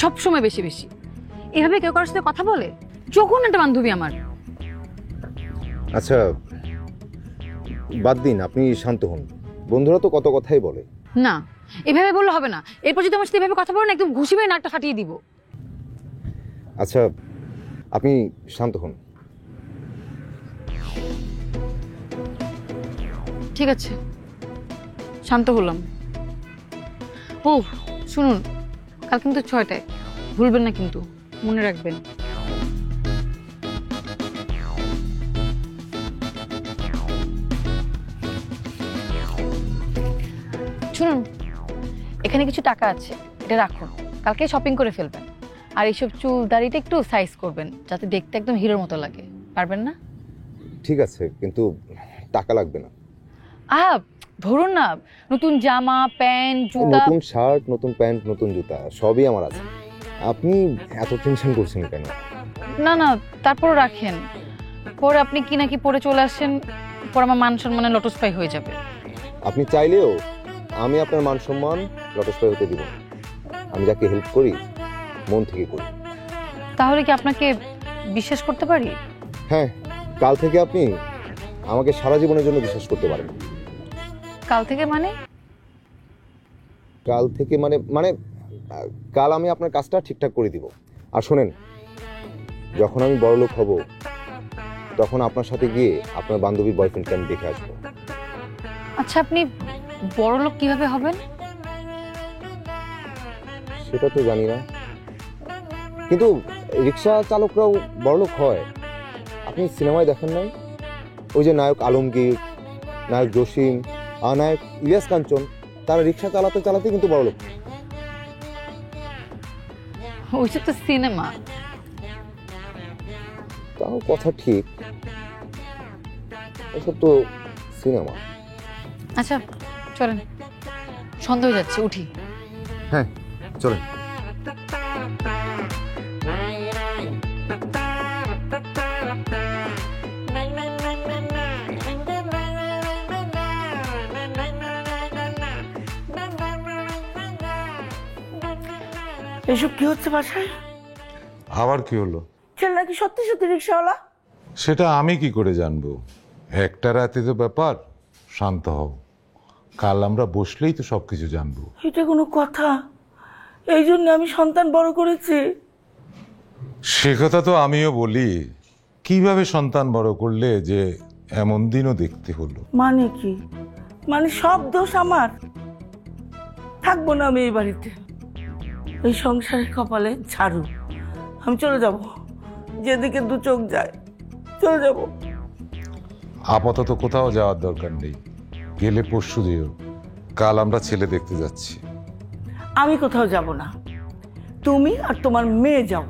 সবসময় বেশি বেশি। এভাবে কেউ কারোর সাথে কথা বলে? যখন একটা বান্ধবী আমার। আচ্ছা বাদ দিন, আপনি শান্ত হন। বন্ধুরা তো কত কথাই বলে। না, এভাবে বললে হবে না। এরপর যদি আমার সাথে এভাবে কথা বলেন, একদম ঘুষি মেরে নাকটা ফাটিয়ে দিব। আচ্ছা আপনি শান্ত হন। ঠিক আছে, শান্ত হলাম। ও শুনুন, কাল কিন্তু 6টায়, ভুলবেন না কিন্তু, মনে রাখবেন। শুনুন, এখানে কিছু টাকা আছে, এটা রাখুন, কালকে শপিং করে ফেলবেন। আর এইসব চুল দাড়িটা একটু সাইজ করবেন, যাতে দেখতে একদম হিরোর মতো লাগে। পারবেন না? ঠিক আছে, কিন্তু টাকা লাগবে না। ধরুন না, নতুন জামা প্যান্ট জুতা। নতুন শার্ট, নতুন প্যান্ট, নতুন জুতা সবই আমার আছে। আপনি এত টেনশন করছেন কেন? না না, তারপরও রাখেন। পরে আপনি কি নাকি পরে চলে আসেন, পর আমার মান সম্মানে লটস্পাই হয়ে যাবে। আপনি চাইলেও আমি আপনার মান সম্মান লটস্পাই হতে দিব না। আমি যাকে হেল্প করি মন থেকে করি। তাহলে কি আপনাকে বিশ্বাস করতে পারি? হ্যাঁ, কাল থেকে আপনি আমাকে সারা জীবনের জন্য বিশ্বাস করতে পারেন। কাল থেকে মানে? কাল থেকে মানে মানে কাল আমি আপনার কাজটা ঠিকঠাক করে দিব। আর শোনেন, যখন আমি বড়লোক হব তখন আপনার সাথে গিয়ে আপনার বান্ধবীর বয়ফ্রেন্ডকে আমি দেখে আসবো। আচ্ছা, আপনি বড়লোক কিভাবে হবেন? সেটা তো জানি না, কিন্তু রিক্সা চালকরাও বড়লোক হয়। আপনি সিনেমায় দেখেন নাই? ওই যে নায়ক আলমগীর, নায়ক জসিম আর নায়ক ইলিয়াস কাঞ্চন, তারা রিক্সা চালাতে চালাতে কিন্তু বড়লোক। ওইসব তো সিনেমা। তাও কথা ঠিক, এসব তো সিনেমা। আচ্ছা চলেন, সন্ধ্যা হয়ে যাচ্ছে, উঠি। হ্যাঁ চলেন। এসব কি হচ্ছে বাসায়? আবার কি হলো? ছেলে নাকি সত্যি সত্যি রিক্সাওয়ালা? সেটা আমি কি করে জানবো? একটা রাতে তো ব্যাপার, শান্ত হও। কাল আমরা বসলেই তো সবকিছু জানবো। এটা কোনো কথা? এই জন্য আমি সন্তান বড় করেছি। সে কথা তো আমিও বলি, কিভাবে সন্তান বড় করলে যে এমন দিনও দেখতে হলো। মানে কি? মানে সব দোষ আমার? থাকবো না আমি এই বাড়িতে। এই সংসারের কপালে ঝাড়ু। আমি চলে যাব, যেদিকে দু চোখ যায় চলে যাব। আপাতত কোথাও যাওয়ার দরকার নেই, গেলে পরশু দিও। কাল আমরা ছেলে দেখতে যাচ্ছি। আমি কোথাও যাব না, তুমি আর তোমার মেয়ে যাও।